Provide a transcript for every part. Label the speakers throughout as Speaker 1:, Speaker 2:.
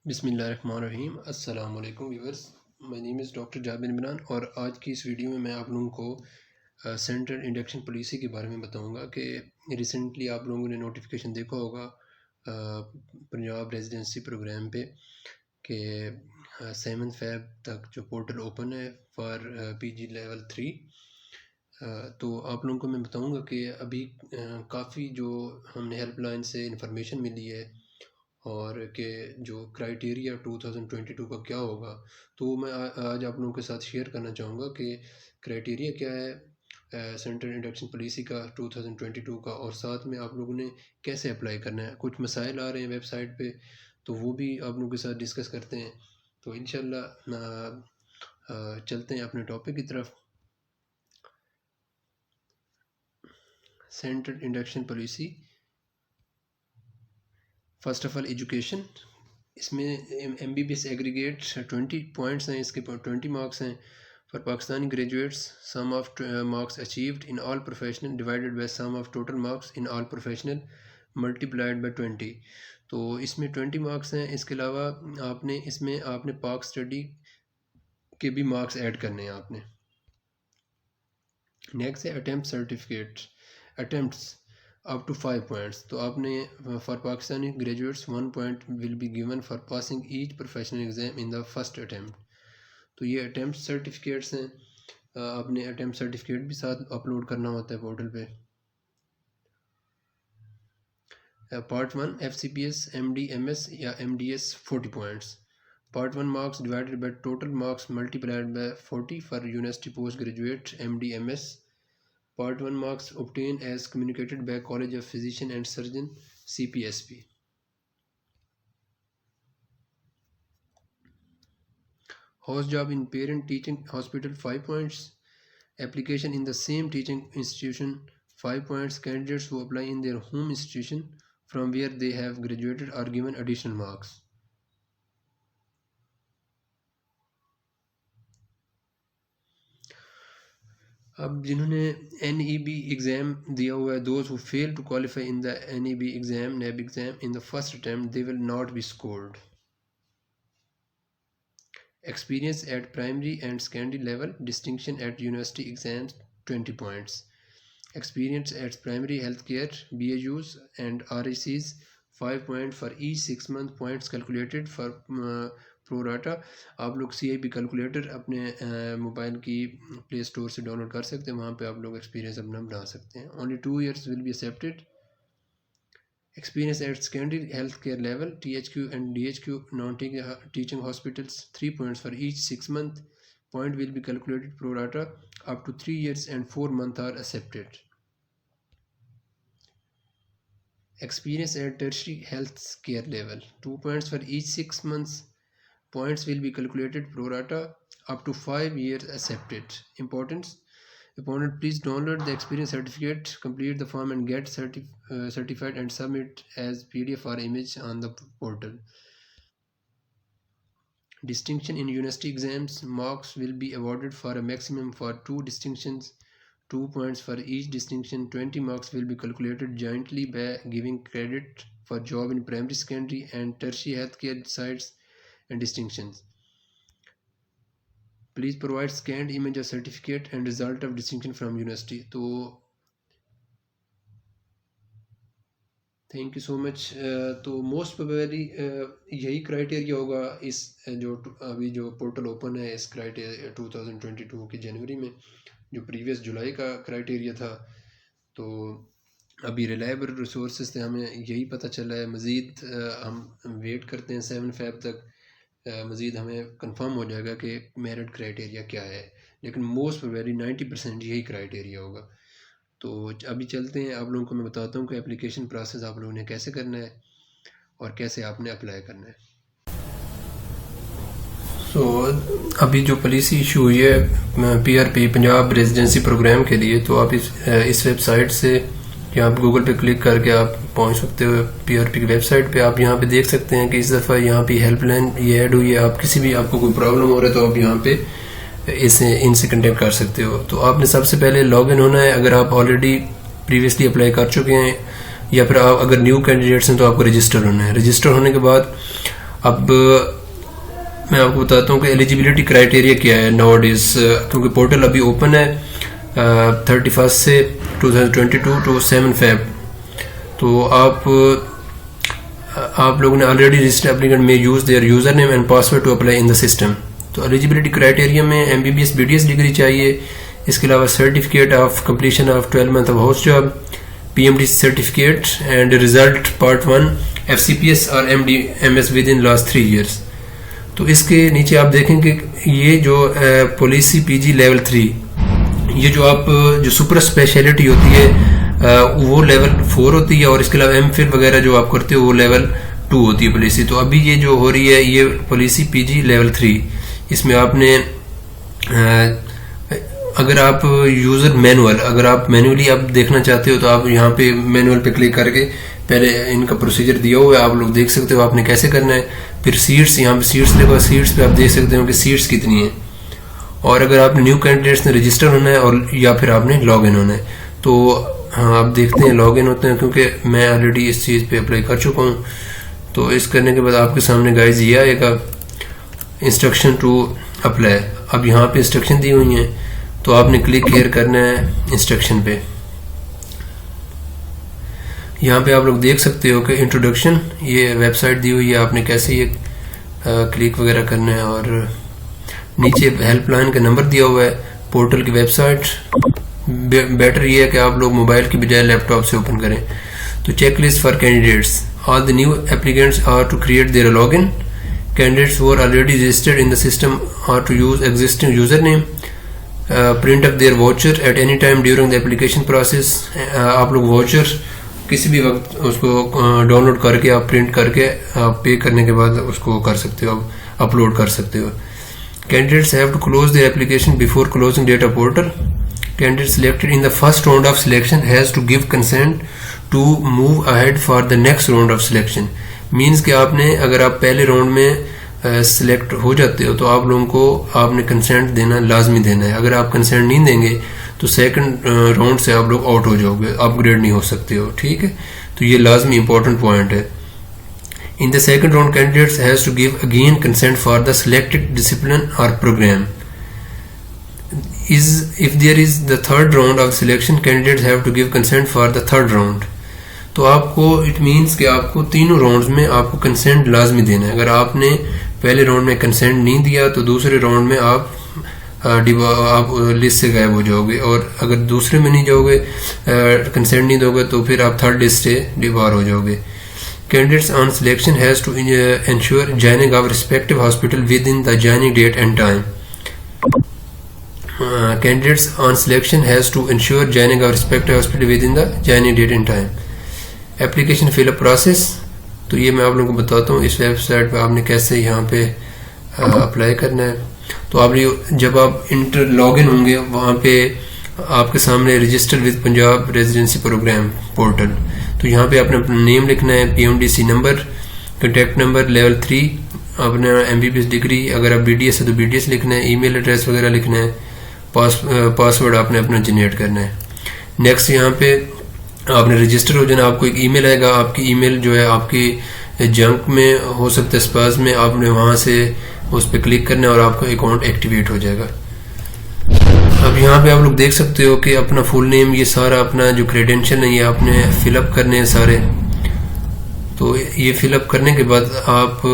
Speaker 1: بسم اللہ الرحمن الرحیم۔ السلام علیکم viewers, my name is doctor Jabir Imran, اور آج کی اس ویڈیو میں آپ لوگوں کو سینٹرل انڈکشن پالیسی کے بارے میں بتاؤں گا کہ ریسنٹلی آپ لوگوں نے نوٹیفیکیشن دیکھا ہوگا پنجاب ریزیڈنسی پروگرام پہ کہ 7 فیب تک جو پورٹل اوپن ہے فار پی جی لیول 3۔ تو آپ لوگوں کو میں بتاؤں گا کہ ابھی کافی جو ہم نے ہیلپ لائن سے انفارمیشن ملی ہے اور کہ جو کرائیٹیریا 2022 کا کیا ہوگا، تو میں آج آپ لوگوں کے ساتھ شیئر کرنا چاہوں گا کہ کرائیٹیریا کیا ہے سینٹرل انڈکشن پالیسی کا 2022 کا، اور ساتھ میں آپ لوگوں نے کیسے اپلائی کرنا ہے۔ کچھ مسائل آ رہے ہیں ویب سائٹ پہ، تو وہ بھی آپ لوگوں کے ساتھ ڈسکس کرتے ہیں۔ تو انشاءاللہ چلتے ہیں اپنے ٹاپک کی طرف۔ Central induction policy, first of all education, اس میں M B B S aggregate 20 points ہیں، اس کے 20 مارکس ہیں for Pakistani graduates. Sum of marks achieved in all professional divided by sum of total marks in all professional multiplied by 20۔ تو اس میں 20 marks ہیں۔ اس کے علاوہ اس میں آپ نے پاک اسٹڈی کے بھی مارکس ایڈ کرنے ہیں آپ نے۔ نیکسٹ ہے attempt certificate, attempts up to 5 points۔ تو آپ نے for Pakistani graduates 1 point will be given for passing each professional exam in the first attempt۔ تو یہ اٹیمپٹ سرٹیفکیٹس ہیں، آپ نے اٹیمپٹ سرٹیفکیٹ بھی ساتھ اپلوڈ کرنا ہوتا ہے پورٹل پہ۔ Part 1 F C P S M D M S یا M D S 40 points۔ Part 1 marks divided by total marks multiplied by 40 for university post graduate M D M S. Part 1 marks obtained as communicated by College of Physician and Surgeon CPSP۔ House job in parent teaching hospital 5 points। Application in the same teaching institution 5 points۔ Candidates who apply in their home institution from where they have graduated are given additional marks۔ اب جنہوں نے N E B exam دیا ہوا ہے، those who fail to qualify in the N E B exam NEB exam in the first attempt they will not be scored. Experience at primary and secondary level distinction at university exams 20 points۔ Experience at primary health care B A Us and R E Cs 5 points for each 6 month points calculated for pro rata. آپ لوگ C I B calculator اپنے mobile کی پلے store سے down load کر سکتے ہیں، وہاں پہ آپ لوگ ایکسپیرینس اپنا بنا سکتے ہیں۔ Only 2 years will be accepted. Experience at secondary health care level T H Q and D H Q non teaching hospitals 3 points for each 6 month point will be calculated pro rata up to 3 years and 4 months are accepted۔ Experience at tertiary health care level 2 points for each 6 months points will be calculated pro rata up to 5 years accepted۔ Importance please download the experience certificate, complete the form and get certified and submit as PDF or image on the portal۔ Distinction in university exams marks will be awarded for a maximum for 2 distinctions, 2 points for each distinction। 20 marks will be calculated jointly by giving credit for job in primary, secondary and tertiary healthcare sites and distinctions۔ Please provide scanned image of certificate and result of distinction from university۔ تو thank you so مچ۔ تو most probably یہی criteria ہوگا اس جو ابھی جو portal open ہے اس criteria 2022 کی جنوری میں، جو پریویس جولائی کا کرائیٹیریا تھا۔ تو ابھی ریلائبل ریسورسز سے ہمیں یہی پتہ چلا ہے، مزید ہم ویٹ کرتے ہیں 7 فیب تک، مزید ہمیں کنفرم ہو جائے گا کہ میرٹ کرائیٹیریا کیا ہے، لیکن موسٹ پروبیبلی 90% یہی کرائیٹیریا ہوگا۔ تو ابھی چلتے ہیں، آپ لوگوں کو میں بتاتا ہوں کہ اپلیکیشن پروسیس آپ لوگوں نے کیسے کرنا ہے اور کیسے آپ نے اپلائی کرنا ہے۔ ابھی جو پالیسی ایشو ہوئی ہے P R P Punjab residency program کے لیے، تو آپ اس ویب سائٹ سے یا آپ گوگل پہ کلک کر کے آپ پہنچ سکتے ہو پی آر پی کی ویب سائٹ پہ۔ آپ یہاں پہ دیکھ سکتے ہیں کہ اس دفعہ یہاں پہ ہیلپ لائن یہ ایڈ ہوئی ہے۔ آپ کسی بھی آپ کو کوئی پرابلم ہو رہا ہے تو آپ یہاں پہ ان سے کنٹیکٹ کر سکتے ہو۔ تو آپ نے سب سے پہلے لاگ ان ہونا ہے، اگر آپ آلریڈی پریویسلی اپلائی کر چکے ہیں، یا پھر آپ اگر نیو کینڈیڈیٹس ہیں تو آپ کو رجسٹر ہونا ہے۔ رجسٹر ہونے کے بعد اب میں آپ کو بتاتا ہوں کہ ایلیجیبلٹی کرائٹیریا کیا ہے ناؤ ڈیز، کیونکہ پورٹل ابھی اوپن ہے 31 سے 2022 to 7 Feb. تو آپ لوگوں نے آلریڈی رجسٹرڈ اپلیکینٹ میں use their user name and password to apply in the system. تو ایلیجیبلٹی کرائٹیریا میں MBBS BDS ڈگری چاہیے، اس کے علاوہ certificate of completion of 12 month of house job, PMD certificate and result part 1 FCPS اور MDMS within last 3 years. تو اس کے نیچے آپ دیکھیں کہ یہ جو پولیسی PG لیول 3، یہ جو سپر اسپیشلٹی ہوتی ہے وہ لیول 4 ہوتی ہے، اور اس کے علاوہ MPhil وغیرہ جو آپ کرتے ہو وہ لیول 2 ہوتی ہے پولیسی. تو ابھی یہ جو ہو رہی ہے یہ پولیسی PG لیول 3، اس میں آپ نے اگر آپ یوزر مینول، اگر آپ مینولی آپ دیکھنا چاہتے ہو تو آپ یہاں پہ مینول پہ کلک کر کے پہلے ان کا پروسیجر دیا ہوا ہے، آپ لوگ دیکھ سکتے ہو آپ نے کیسے کرنا ہے. پھر سیٹس، یہاں پہ سیٹس لگا، سیٹس پہ آپ دیکھ سکتے ہو کہ سیٹس کتنی ہیں، اور اگر آپ نے نیو کینڈیڈیٹس نے رجسٹر ہونا ہے اور یا پھر آپ نے لاگ ان ہونا ہے. تو ہاں آپ دیکھتے ہیں لاگ ان ہوتے ہیں، کیونکہ میں آلریڈی اس چیز پہ اپلائی کر چکا ہوں. تو اس کرنے کے بعد آپ کے سامنے گائز یہ آئے گا انسٹرکشن ٹو اپلائی. اب یہاں پہ انسٹرکشن دی ہوئی ہیں تو آپ نے کلک ہیئر کرنا ہے انسٹرکشن پہ. یہاں پہ آپ لوگ دیکھ سکتے ہو کہ انٹروڈکشن، یہ ویب سائٹ دی ہوئی ہے، آپ نے کیسے یہ کلک وغیرہ کرنا ہے، اور نیچے ہیلپ لائن کا نمبر دیا ہوا ہے، پورٹل کی ویب سائٹ. بیٹر یہ ہے کہ آپ لوگ موبائل کی بجائے لیپ ٹاپ سے اوپن کریں. تو checklist for candidates, all the new applicants are to create their log in. Candidates who are already registered in the system are to use existing username. Print up their voucher at any time during the application process. آپ لوگ voucher کسی بھی وقت اس کو down load کر کے آپ print کر کے آپ پے کرنے کے بعد اس کو کر سکتے ہو، اپلوڈ کر سکتے ہو. Candidates have to close their application before closing data portal. Candidate selected in the first round of selection has to give consent to move ahead for the next round of selection. Means کہ آپ نے اگر آپ پہلے round میں select ہو جاتے ہو تو آپ لوگوں کو آپ نے کنسنٹ دینا لازمی دینا ہے. اگر آپ کنسنٹ نہیں دیں گے تو سیکنڈ راؤنڈ سے آپ لوگ آؤٹ ہو جاؤ گے، اپ گریڈ نہیں ہو سکتے ہو. ٹھیک ہے، تو یہ لازمی امپورٹنٹ پوائنٹ ہے. In the second round candidates has to give again consent for the selected discipline اور program. If there is the third round of selection, candidates have to give consent for the third round. تو آپ کو it means کہ آپ کو تینوں rounds میں آپ کو کنسنٹ لازمی دینا ہے. اگر آپ نے پہلے راؤنڈ میں کنسنٹ نہیں دیا تو دوسرے راؤنڈ میں آپ لسٹ سے غائب ہو جاؤ گے، اور اگر دوسرے میں نہیں جاؤ گے، کنسنٹ نہیں دو گے تو پھر آپ تھرڈ لسٹ سے ڈبار ہو جاؤ گے. Candidates on selection has to ensure joining our respective hospital within the joining date and time. Candidates on selection has to ensure joining our respective hospital within the joining date and time. Application fill up process, تو یہ میں آپ لوگوں کو بتاتا ہوں اس web site پہ آپ نے کیسے یہاں پہ اپلائی کرنا ہے. تو آپ جب آپ لاگ ان ہوں گے وہاں پہ آپ کے سامنے register with Punjab residency program portal. تو یہاں پہ آپ نے اپنا نیم لکھنا ہے، PMDC number, contact number level 3، اپنا MBBS ڈگری، اگر آپ BDS ہے تو BDS لکھنا ہے، ای میل ایڈریس وغیرہ لکھنا ہے، پاسورڈ آپ نے اپنا جنریٹ کرنا ہے. نیکسٹ یہاں پہ آپ نے رجسٹر ہو جانا، آپ کو ایک ای میل آئے گا، آپ کی ای میل جو ہے آپ کی جنک میں ہو سکتا ہے، اسپاز میں، آپ نے وہاں سے اس پہ کلک کرنا ہے اور آپ کا اکاؤنٹ ایکٹیویٹ ہو جائے گا. اب یہاں پہ آپ لوگ دیکھ سکتے ہو کہ اپنا فل نیم، یہ سارا اپنا جو کریڈینشل ہے یہ آپ نے فل اپ کرنے ہیں سارے. تو یہ فل اپ کرنے کے بعد آپ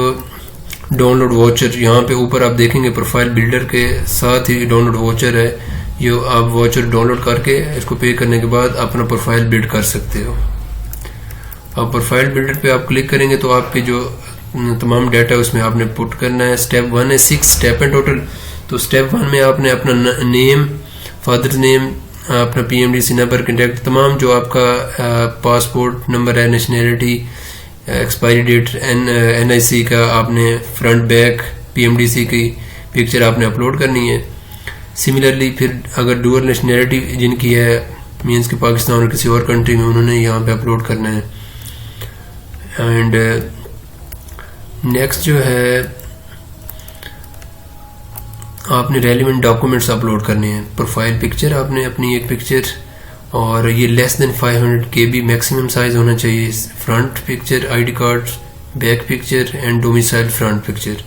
Speaker 1: ڈاؤن لوڈ واچر، یہاں پہ اوپر آپ دیکھیں گے پروفائل بلڈر کے ساتھ ہی ڈاؤن لوڈ واچر ہے، یہ آپ واچر ڈاؤن لوڈ کر کے اس کو پے کرنے کے بعد اپنا پروفائل بلڈ کر سکتے ہو. آپ پروفائل بلڈر پہ آپ کلک کریں گے تو آپ کے جو تمام ڈیٹا اس میں آپ نے پٹ کرنا ہے. اسٹیپ 1 ہے 6 اسٹیپ ہے ٹوٹل. تو اسٹیپ 1 میں آپ نے اپنا نیم، فادر نیم، اپنا PMDC نمبر، کنٹیکٹ، تمام جو آپ کا پاسپورٹ نمبر ہے، نیشنلٹی، ایکسپائری ڈیٹ، NIC کا آپ نے فرنٹ بیک، PMDC کی پکچر آپ نے اپلوڈ کرنی ہے. سملرلی پھر اگر ڈوئل نیشنلٹی جن کی ہے، مینس کہ پاکستان اور کسی اور کنٹری میں، انہوں نے یہاں پہ اپلوڈ کرنا ہے. اینڈ نیکسٹ جو ہے آپ نے ریلیونٹ ڈاکومنٹس اپلوڈ کرنے ہیں. پروفائل پکچر آپ نے اپنی ایک پکچر، اور یہ لیس دین 500 KB میکسیمم سائز ہونا چاہیے. Front picture, ID card, back picture and domicile front picture.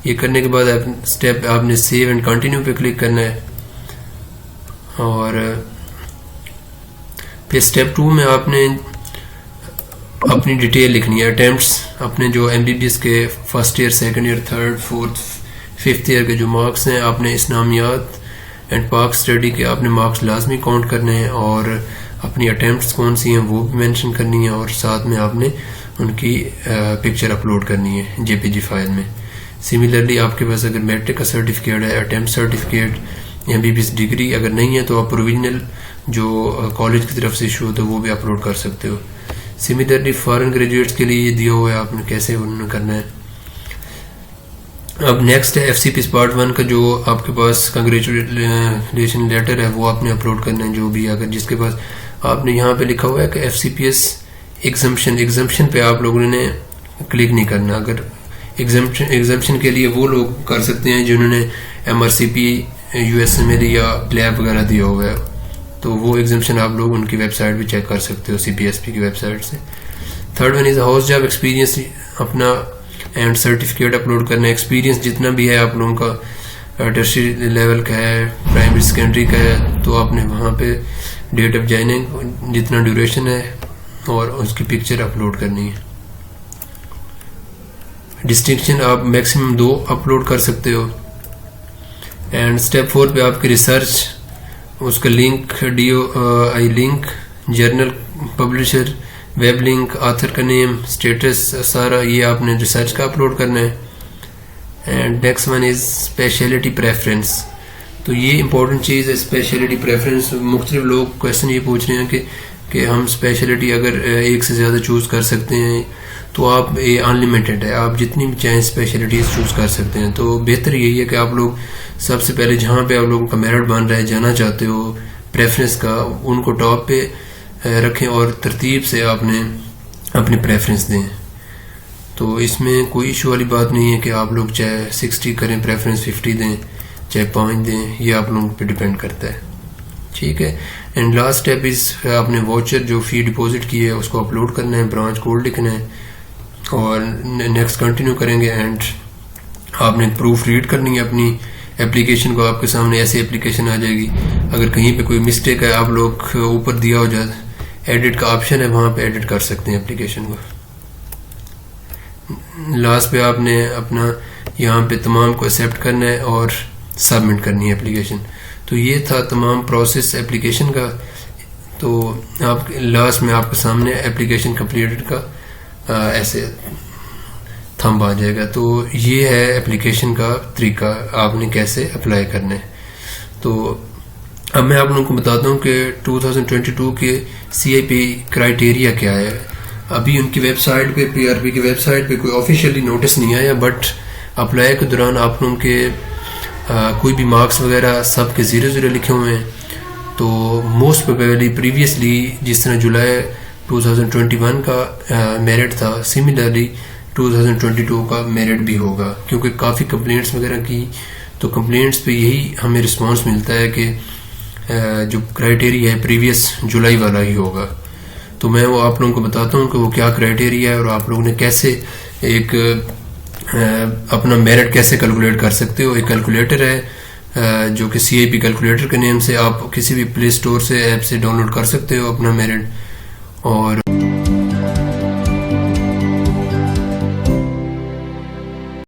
Speaker 1: یہ کرنے کے بعد اسٹیپ آپ نے سیو اینڈ کنٹینیو پہ کلک کرنا ہے. اور پھر اسٹیپ 2 میں آپ نے اپنی ڈیٹیل لکھنی ہے. اٹیمپٹس اپنے جو MBBS کے first year, second year, third, fourth, fifth year کے جو مارکس ہیں، آپ نے اسلامیات اینڈ پاک اسٹڈی کے آپ نے مارکس لازمی کاؤنٹ کرنے ہیں، اور اپنی اٹیمپٹس کون سی ہیں وہ بھی مینشن کرنی ہے، اور ساتھ میں آپ نے ان کی پکچر اپلوڈ کرنی ہے JPG فائل میں. سملرلی آپ کے پاس اگر میٹرک کا سرٹیفکیٹ ہے، اٹیمپٹ سرٹیفکیٹ، MBBS ڈگری اگر نہیں ہے تو آپ پروویژنل جو کالج کی طرف سے ایشو ہوتا ہے وہ بھی اپلوڈ کر سکتے ہو. سملرلی فارن گریجویٹس کے لیے یہ دیا ہوا ہے آپ نے کیسے انہوں نے کرنا ہے. اب نیکسٹ ہے FCPS پارٹ 1 کا جو آپ کے پاس کنگریچولیشن لیٹر ہے وہ آپ نے اپلوڈ کرنا ہے. جو بھی اگر جس کے پاس آپ نے یہاں پہ لکھا ہوا ہے کہ FCPS ایگزمپشن پہ آپ لوگوں نے کلک نہیں کرنا. اگر ایگزمپشن کے لیے وہ لوگ کر سکتے ہیں جنہوں نے MRCP USMLE یا پلیب وغیرہ دیا ہوا ہے، تو وہ ایگزمپشن آپ لوگ ان کی ویب سائٹ بھی چیک کر سکتے ہو CPSP کی ویب سائٹ سے. Third one is house job experience اپنا اینڈ سرٹیفکیٹ اپلوڈ کرنا ہے. ایکسپیرینس جتنا بھی ہے آپ لوگوں کا ٹرشری لیول کا ہے، پرائمری سیکنڈری کا ہے، تو آپ نے وہاں پہ ڈیٹ آف جوائننگ جتنا ڈیوریشن ہے اور اس کی پکچر اپلوڈ کرنی ہے. ڈسٹنکشن آپ میکسیمم 2 اپلوڈ کر سکتے ہو. اینڈ اسٹیپ 4 پہ آپ کی ریسرچ، اس کا link, DOI link, journal publisher, web link, author کا نیم، اسٹیٹس، سارا یہ آپ نے ریسرچ کا اپلوڈ کرنا ہے. And next one is speciality preference. تو یہ امپورٹنٹ چیز ہے اسپیشلٹی پریفرنس. مختلف لوگ کویشچن یہ پوچھ رہے ہیں کہ ہم اسپیشلٹی اگر ایک سے زیادہ چوز کر سکتے ہیں تو آپ یہ انلمیٹڈ ہے، آپ جتنی بھی چاہیں اسپیشلٹیز چوز کر سکتے ہیں. تو بہتر یہی ہے کہ آپ لوگ سب سے پہلے جہاں پہ آپ لوگوں کا میرٹ بن رہا ہے، جانا چاہتے ہو پریفرنس کا، ان کو ٹاپ پہ رکھیں اور ترتیب سے آپ نے اپنی پریفرنس دیں. تو اس میں کوئی ایشو والی بات نہیں ہے کہ آپ لوگ چاہے 60 کریں پریفرنس، 50 دیں، چاہے 5 دیں، یہ آپ لوگوں پہ ڈیپینڈ کرتا ہے. ٹھیک ہے. اینڈ لاسٹ اسٹیپ از آپ نے واچر جو فی ڈپازٹ کی ہے اس کو اپلوڈ کرنا ہے، برانچ کوڈ لکھنا ہے، اور نیکسٹ کنٹینیو کریں گے. اینڈ آپ نے پروف ریڈ کرنی ہے اپنی اپلیکیشن کو. آپ کے سامنے ایسی اپلیکیشن آ جائے گی. اگر کہیں پہ کوئی مسٹیک ہے، آپ لوگ اوپر دیا ہو جائے ایڈٹ کا آپشن ہے، وہاں پہ ایڈٹ کر سکتے ہیں اپلیکیشن کو. لاسٹ پہ آپ نے اپنا یہاں پہ تمام کو ایکسیپٹ کرنا ہے اور سبمٹ کرنی ہے اپلیکیشن. تو یہ تھا تمام پروسیس اپلیکیشن کا. تو آپ لاسٹ میں آپ کے سامنے اپلیکیشن کمپلیٹڈ کا ایسے تھمب آ جائے گا. تو یہ ہے اپلیکیشن کا طریقہ، آپ نے کیسے اپلائی کرنا ہے. تو اب میں آپ لوگوں کو بتاتا ہوں کہ 2022 کے CIP کرائٹیریا کیا ہے. ابھی ان کی ویب سائٹ پہ، PRP کی ویب سائٹ پہ کوئی آفیشیلی نوٹس نہیں آیا، بٹ اپلائی کے دوران آپ لوگوں کے کوئی بھی مارکس وغیرہ سب کے 0 لکھے ہوئے ہیں. تو موسٹ پروبیبلی پریویسلی جس طرح جولائی 2021 کا میرٹ تھا، سملرلی 2022 کا میرٹ بھی ہوگا، کیونکہ کافی کمپلینٹس وغیرہ کی. تو کمپلینٹس پہ یہی ہمیں رسپانس ملتا ہے کہ جو کرائٹیریا ہے پریویس جولائی والا ہی ہوگا. تو میں وہ آپ لوگوں کو بتاتا ہوں کہ وہ کیا کرائٹیریا ہے اور آپ لوگوں نے کیسے ایک اپنا میرٹ کیسے کیلکولیٹ کر سکتے ہو. ایک کیلکولیٹر ہے جو کہ CIP کیلکولیٹر کے نیم سے آپ کسی بھی پلے اسٹور سے ایپ سے ڈاؤن لوڈ کر سکتے ہو اپنا میرٹ. اور